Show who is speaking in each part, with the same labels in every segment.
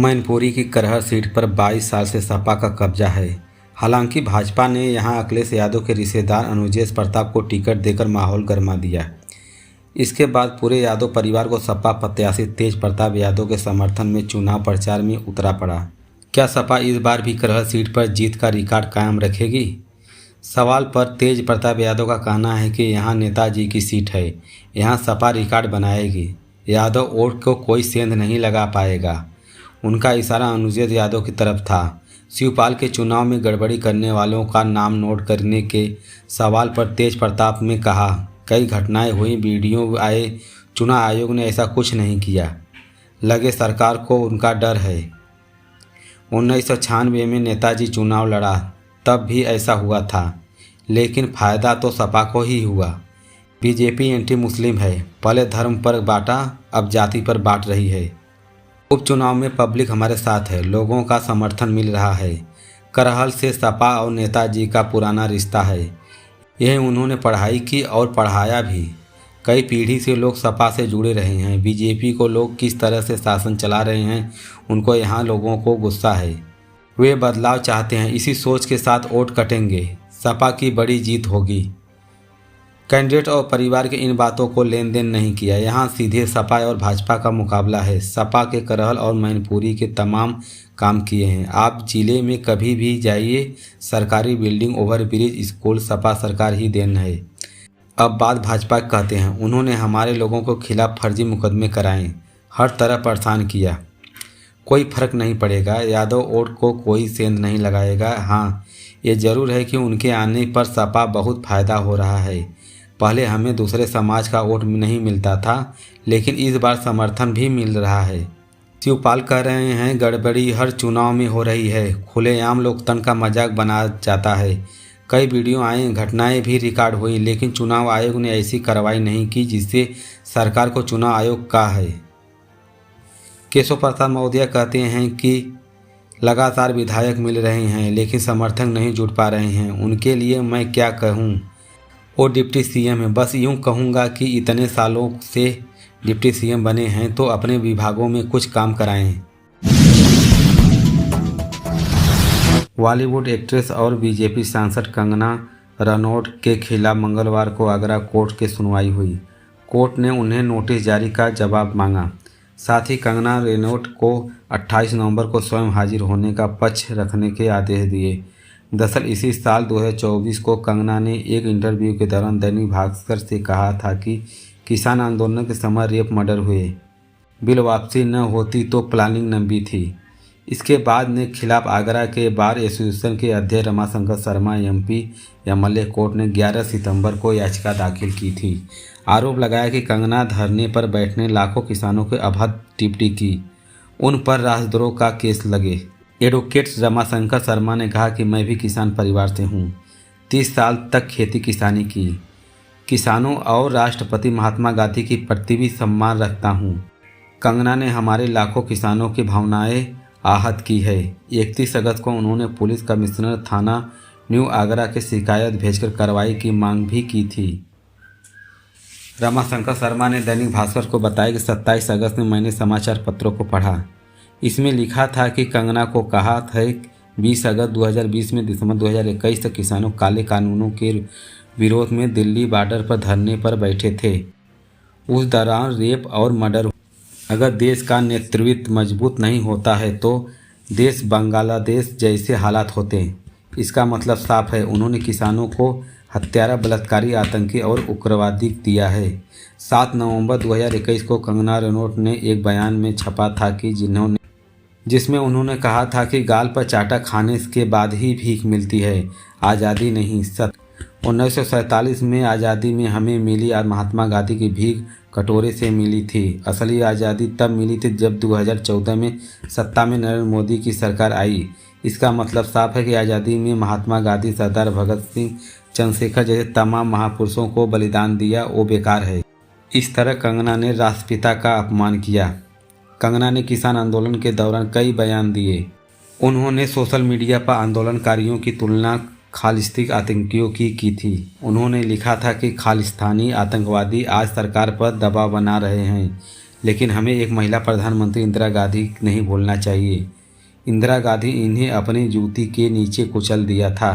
Speaker 1: मैनपुरी की करहर सीट पर 22 साल से सपा का कब्जा है। हालांकि भाजपा ने यहां अखिलेश यादव के रिश्तेदार अनुजेश प्रताप को टिकट देकर माहौल गरमा दिया। इसके बाद पूरे यादव परिवार को सपा प्रत्याशी तेज प्रताप यादव के समर्थन में चुनाव प्रचार में उतरा पड़ा। क्या सपा इस बार भी करहर सीट पर जीत का रिकॉर्ड कायम रखेगी? सवाल पर तेज प्रताप यादव का कहना है कि यहां नेताजी की सीट है, यहां सपा रिकॉर्ड बनाएगी। यादव वोट को कोई सेंध नहीं लगा पाएगा। उनका इशारा अनुजेश यादव की तरफ था। शिवपाल के चुनाव में गड़बड़ी करने वालों का नाम नोट करने के सवाल पर तेज प्रताप ने कहा, कई घटनाएं हुई, वीडियो आए, चुनाव आयोग ने ऐसा कुछ नहीं किया। लगे सरकार को उनका डर है। 1996 में नेताजी चुनाव लड़ा, तब भी ऐसा हुआ था, लेकिन फ़ायदा तो सपा को ही हुआ। बीजेपी एंटी मुस्लिम है, पहले धर्म पर बांटा, अब जाति पर बांट रही है। उपचुनाव में पब्लिक हमारे साथ है, लोगों का समर्थन मिल रहा है। करहल से सपा और नेताजी का पुराना रिश्ता है। यह उन्होंने पढ़ाई की और पढ़ाया भी। कई पीढ़ी से लोग सपा से जुड़े रहे हैं। बीजेपी को लोग किस तरह से शासन चला रहे हैं, उनको यहाँ लोगों को गुस्सा है। वे बदलाव चाहते हैं। इसी सोच के साथ वोट कटेंगे, सपा की बड़ी जीत होगी। कैंडिडेट और परिवार के इन बातों को लेन देन नहीं किया। यहाँ सीधे सपा और भाजपा का मुकाबला है। सपा के करहल और मैनपुरी के तमाम काम किए हैं। आप जिले में कभी भी जाइए, सरकारी बिल्डिंग, ओवरब्रिज, स्कूल सपा सरकार ही देन है। अब बात भाजपा कहते हैं, उन्होंने हमारे लोगों को खिलाफ फर्जी मुकदमे कराए, हर तरह परेशान किया। कोई फर्क नहीं पड़ेगा, यादव वोट को कोई सेंध नहीं लगाएगा। हाँ, ये जरूर है कि उनके आने पर सपा बहुत फ़ायदा हो रहा है। पहले हमें दूसरे समाज का वोट नहीं मिलता था, लेकिन इस बार समर्थन भी मिल रहा है। शिवपाल कह रहे हैं गड़बड़ी हर चुनाव में हो रही है, खुलेआम लोकतंत्र का मजाक बना जाता है। कई वीडियो आए, घटनाएं भी रिकॉर्ड हुई, लेकिन चुनाव आयोग ने ऐसी कार्रवाई नहीं की जिससे सरकार को चुनाव आयोग का है। केशव प्रसाद मौर्य कहते हैं कि लगातार विधायक मिल रहे हैं, लेकिन समर्थक नहीं जुट पा रहे हैं। उनके लिए मैं क्या कहूँ, वो डिप्टी सीएम है। बस यूँ कहूँगा कि इतने सालों से डिप्टी सीएम बने हैं तो अपने विभागों में कुछ काम कराएं। बॉलीवुड एक्ट्रेस और बीजेपी सांसद कंगना रनौत के खिलाफ मंगलवार को आगरा कोर्ट की सुनवाई हुई। कोर्ट ने उन्हें नोटिस जारी का जवाब मांगा। साथ ही कंगना रनौत को 28 नवंबर को स्वयं हाजिर होने का पक्ष रखने के आदेश दिए। दरअसल इसी साल 2024 को कंगना ने एक इंटरव्यू के दौरान दैनिक भास्कर से कहा था कि किसान आंदोलन के समय रेप मर्डर हुए, बिल वापसी न होती तो प्लानिंग लंबी थी। इसके बाद ने खिलाफ आगरा के बार एसोसिएशन के अध्यक्ष Ramashankar Sharma MP MLA court ने 11 सितंबर को याचिका दाखिल की थी। आरोप लगाया कि कंगना धरने पर बैठने लाखों किसानों के अभद्र टिप्पणी की, उन पर राजद्रोह का केस लगे। एडवोकेट रमाशंकर शर्मा ने कहा कि मैं भी किसान परिवार से हूँ, 30 साल तक खेती किसानी की, किसानों और राष्ट्रपति महात्मा गांधी के प्रति भी सम्मान रखता हूँ। कंगना ने हमारे लाखों किसानों की भावनाएं आहत की है। 31 अगस्त को उन्होंने पुलिस कमिश्नर थाना न्यू आगरा के शिकायत भेजकर कार्रवाई की मांग भी की थी। रमाशंकर शर्मा ने दैनिक भास्कर को बताया कि 27 अगस्त में मैंने समाचार पत्रों को पढ़ा। इसमें लिखा था कि कंगना को कहा था 20 अगस्त 2020 में दिसंबर 2021 तक किसानों काले कानूनों के विरोध में दिल्ली बॉर्डर पर धरने पर बैठे थे। उस दौरान रेप और मर्डर। अगर देश का नेतृत्व मजबूत नहीं होता है तो देश बांग्लादेश जैसे हालात होते हैं। इसका मतलब साफ है, उन्होंने किसानों को हत्यारा, बलात्कारी, आतंकी और उग्रवादी दिया है। 7 नवंबर 2021 को कंगना रनौत ने एक बयान में छपा था कि जिसमें उन्होंने कहा था कि गाल पर चाटा खाने के बाद ही भीख मिलती है, आज़ादी नहीं। 1947 में आज़ादी में हमें मिली और महात्मा गांधी की भीख कटोरे से मिली थी। असली आज़ादी तब मिली थी जब 2014 में सत्ता में नरेंद्र मोदी की सरकार आई। इसका मतलब साफ है कि आज़ादी में महात्मा गांधी, सरदार भगत सिंह, चंद्रशेखर जैसे तमाम महापुरुषों को बलिदान दिया, वो बेकार है। इस तरह कंगना ने राष्ट्रपिता का अपमान किया। कंगना ने किसान आंदोलन के दौरान कई बयान दिए। उन्होंने सोशल मीडिया पर आंदोलनकारियों की तुलना खालिस्तानी आतंकियों की थी। उन्होंने लिखा था कि खालिस्तानी आतंकवादी आज सरकार पर दबाव बना रहे हैं, लेकिन हमें एक महिला प्रधानमंत्री इंदिरा गांधी नहीं भूलना चाहिए। इंदिरा गांधी इन्हें अपनी जूती के नीचे कुचल दिया था।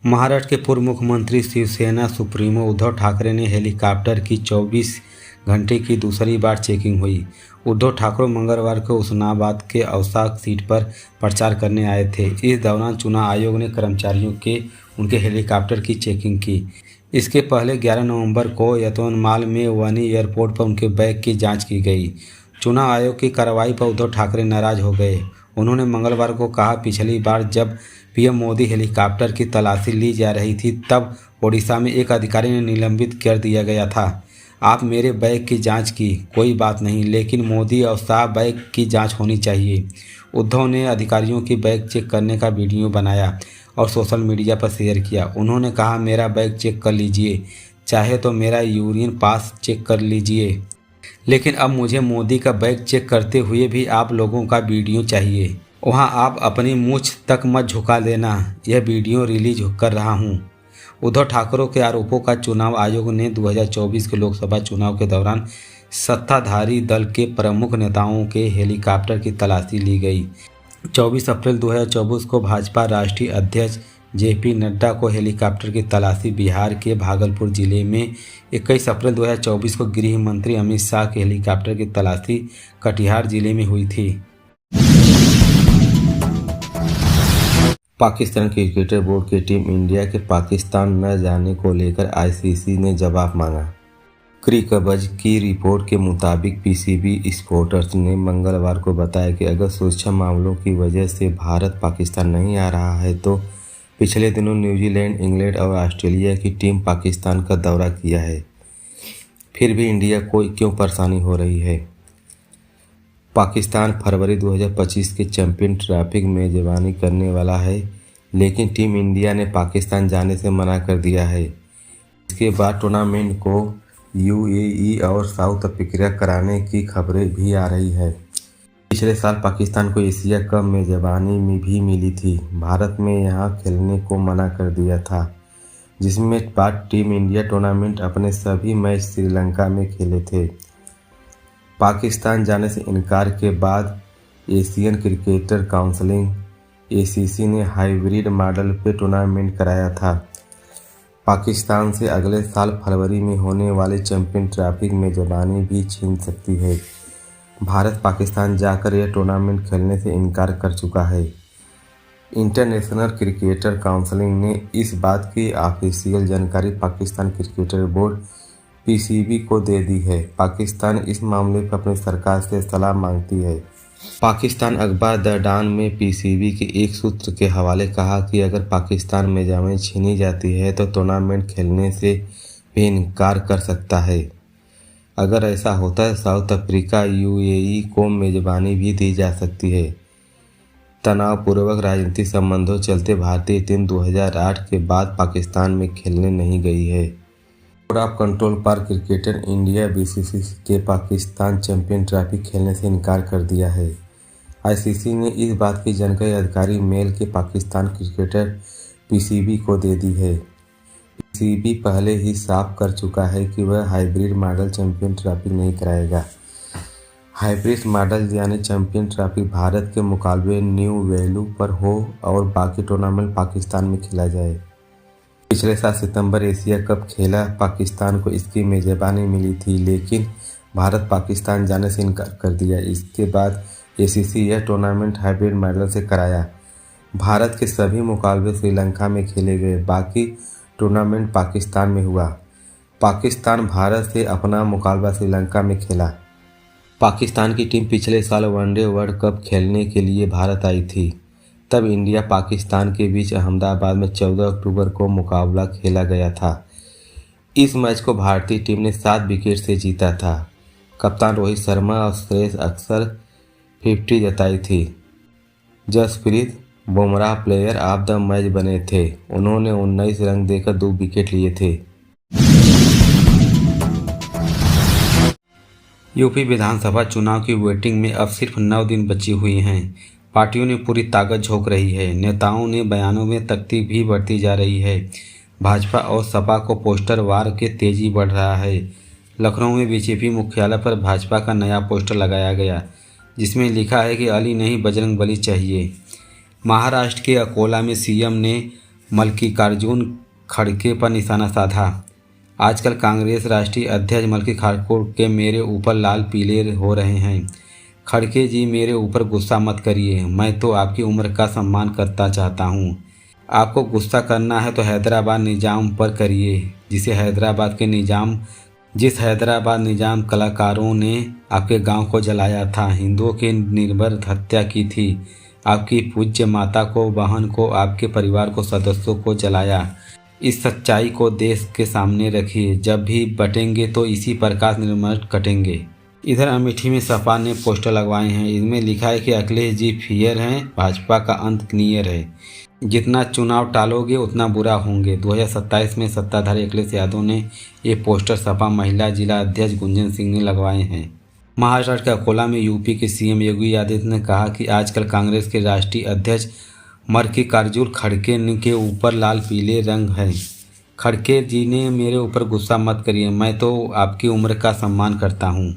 Speaker 1: महाराष्ट्र के पूर्व मुख्यमंत्री शिवसेना सुप्रीमो उद्धव ठाकरे ने हेलीकॉप्टर की 24 घंटे की दूसरी बार चेकिंग हुई। उद्धव ठाकरे मंगलवार को उस्मानाबाद के औसा सीट पर प्रचार करने आए थे। इस दौरान चुनाव आयोग ने कर्मचारियों के उनके हेलीकॉप्टर की चेकिंग की। इसके पहले 11 नवंबर को यवतमाल में वनी एयरपोर्ट पर उनके बैग की जांच की गई। चुनाव आयोग की कार्रवाई पर उद्धव ठाकरे नाराज हो गए। उन्होंने मंगलवार को कहा, पिछली बार जब पीएम मोदी हेलीकॉप्टर की तलाशी ली जा रही थी तब ओडिशा में एक अधिकारी ने निलंबित कर दिया गया था। आप मेरे बैग की जांच की, कोई बात नहीं, लेकिन मोदी और शाह बैग की जांच होनी चाहिए। उद्धव ने अधिकारियों की बैग चेक करने का वीडियो बनाया और सोशल मीडिया पर शेयर किया। उन्होंने कहा, मेरा बैग चेक कर लीजिए, चाहे तो मेरा यूरिन पास चेक कर लीजिए, लेकिन अब मुझे मोदी का बैग चेक करते हुए भी आप लोगों का वीडियो चाहिए। वहाँ आप अपनी मूंछ तक मत झुका देना, यह वीडियो रिलीज कर रहा हूँ। उद्धव ठाकरे के आरोपों का चुनाव आयोग ने 2024 के लोकसभा चुनाव के दौरान सत्ताधारी दल के प्रमुख नेताओं के हेलीकॉप्टर की तलाशी ली गई। 24 अप्रैल 2024 को भाजपा राष्ट्रीय अध्यक्ष जेपी नड्डा को हेलीकॉप्टर की तलाशी बिहार के भागलपुर जिले में, 21 अप्रैल 2024 को गृह मंत्री अमित शाह के हेलीकॉप्टर की तलाशी कटिहार जिले में हुई थी।
Speaker 2: पाकिस्तान क्रिकेट बोर्ड की टीम इंडिया के पाकिस्तान न जाने को लेकर आईसीसी ने जवाब मांगा। क्रिकबज़ की रिपोर्ट के मुताबिक पीसीबी स्पोर्ट्स ने मंगलवार को बताया कि अगर सुरक्षा मामलों की वजह से भारत पाकिस्तान नहीं आ रहा है तो पिछले दिनों न्यूजीलैंड, इंग्लैंड और ऑस्ट्रेलिया की टीम पाकिस्तान का दौरा किया है, फिर भी इंडिया को क्यों परेशानी हो रही है। पाकिस्तान फरवरी 2025 के चैंपियन ट्रॉफी में मेजबानी करने वाला है, लेकिन टीम इंडिया ने पाकिस्तान जाने से मना कर दिया है। इसके बाद टूर्नामेंट को यूएई और साउथ अफ्रीका कराने की खबरें भी आ रही है। पिछले साल पाकिस्तान को एशिया कप मेजबानी में भी मिली थी। भारत में यहां खेलने को मना कर दिया था, जिसमें बाद टीम इंडिया टूर्नामेंट अपने सभी मैच श्रीलंका में खेले थे। पाकिस्तान जाने से इनकार के बाद एशियन क्रिकेटर काउंसिल एसीसी ने हाइब्रिड मॉडल पे टूर्नामेंट कराया था। पाकिस्तान से अगले साल फरवरी में होने वाले चैंपियन ट्रॉफी में मेजबानी भी छीन सकती है। भारत पाकिस्तान जाकर यह टूर्नामेंट खेलने से इनकार कर चुका है। इंटरनेशनल क्रिकेटर काउंसिल ने इस बात की ऑफिशियल जानकारी पाकिस्तान क्रिकेट बोर्ड पीसीबी को दे दी है। पाकिस्तान इस मामले पर अपनी सरकार से सलाह मांगती है। पाकिस्तान अखबार द डॉन में पीसीबी के एक सूत्र के हवाले कहा कि अगर पाकिस्तान मेजबानी छीनी जाती है तो टूर्नामेंट खेलने से भी इनकार कर सकता है। अगर ऐसा होता है साउथ अफ्रीका यूएई को मेजबानी भी दी जा सकती है। तनावपूर्वक राजनीतिक संबंधों चलते भारतीय टीम 2008 के बाद पाकिस्तान में खेलने नहीं गई है। बोर्ड ऑफ कंट्रोल पर क्रिकेट इंडिया बीसीसी के पाकिस्तान चैंपियन ट्रॉफी खेलने से इनकार कर दिया है। आईसीसी ने इस बात की जानकारी अधिकारी मेल के पाकिस्तान क्रिकेटर पीसीबी को दे दी है। पीसीबी पहले ही साफ कर चुका है कि वह हाइब्रिड मॉडल चैंपियन ट्रॉफी नहीं कराएगा। हाइब्रिड मॉडल यानी चैंपियन ट्रॉफी भारत के मुकाबले न्यू वैल्यू पर हो और बाकी टूर्नामेंट पाकिस्तान में खेला जाए। पिछले साल सितंबर एशिया कप खेला पाकिस्तान को इसकी मेजबानी मिली थी, लेकिन भारत पाकिस्तान जाने से इनकार कर दिया। इसके बाद एसीसी यह टूर्नामेंट हाइब्रिड मॉडल से कराया। भारत के सभी मुकाबले श्रीलंका में खेले गए, बाकी टूर्नामेंट पाकिस्तान में हुआ। पाकिस्तान भारत से अपना मुकाबला श्रीलंका में खेला। पाकिस्तान की टीम पिछले साल वनडे वर्ल्ड कप खेलने के लिए भारत आई थी। तब इंडिया पाकिस्तान के बीच अहमदाबाद में 14 अक्टूबर को मुकाबला खेला गया था। इस मैच को भारतीय टीम ने 7 विकेट से जीता था। कप्तान रोहित शर्मा और श्रेयस अय्यर 50 जताई थी। Jasprit Bumrah player of the match बने थे। उन्होंने 19 रन देकर 2 विकेट लिए थे।
Speaker 1: यूपी विधानसभा चुनाव की वोटिंग में अब सिर्फ 9 दिन बची हुई हैं। पार्टियों ने पूरी ताकत झोंक रही है। नेताओं ने बयानों में तख्ती भी बढ़ती जा रही है। भाजपा और सपा को पोस्टर वार के तेजी बढ़ रहा है। लखनऊ में बीजेपी मुख्यालय पर भाजपा का नया पोस्टर लगाया गया, जिसमें लिखा है कि अली नहीं बजरंगबली चाहिए। महाराष्ट्र के अकोला में सीएम ने मल्लिकार्जुन खड़गे पर निशाना साधा। आजकल कांग्रेस राष्ट्रीय अध्यक्ष मल्लिकार्जुन के मेरे ऊपर लाल पीले हो रहे हैं। खड़गे जी, मेरे ऊपर गुस्सा मत करिए, मैं तो आपकी उम्र का सम्मान करता चाहता हूँ। आपको गुस्सा करना है तो हैदराबाद निज़ाम पर करिए, जिस हैदराबाद निज़ाम कलाकारों ने आपके गांव को जलाया था, हिंदुओं की निर्भर हत्या की थी, आपकी पूज्य माता को, बहन को, आपके परिवार को, सदस्यों को जलाया। इस सच्चाई को देश के सामने रखिए। जब भी बटेंगे तो इसी प्रकार निर्मल कटेंगे। इधर अमेठी में सपा ने पोस्टर लगवाए हैं। इनमें लिखा है कि अखिलेश जी फियर हैं, भाजपा का अंत नियर है, जितना चुनाव टालोगे उतना बुरा होंगे। 2027 में सत्ताधारी अखिलेश यादव ने ये पोस्टर सपा महिला जिला अध्यक्ष गुंजन सिंह ने लगवाए हैं। महाराष्ट्र के अकोला में यूपी के सीएम योगी आदित्यनाथ ने कहा कि आजकल कांग्रेस के राष्ट्रीय अध्यक्ष मल्लिकार्जुन खड़गे के ऊपर लाल पीले रंग है। खड़गे जी ने मेरे ऊपर गुस्सा मत करिए, मैं तो आपकी उम्र का सम्मान करता हूँ।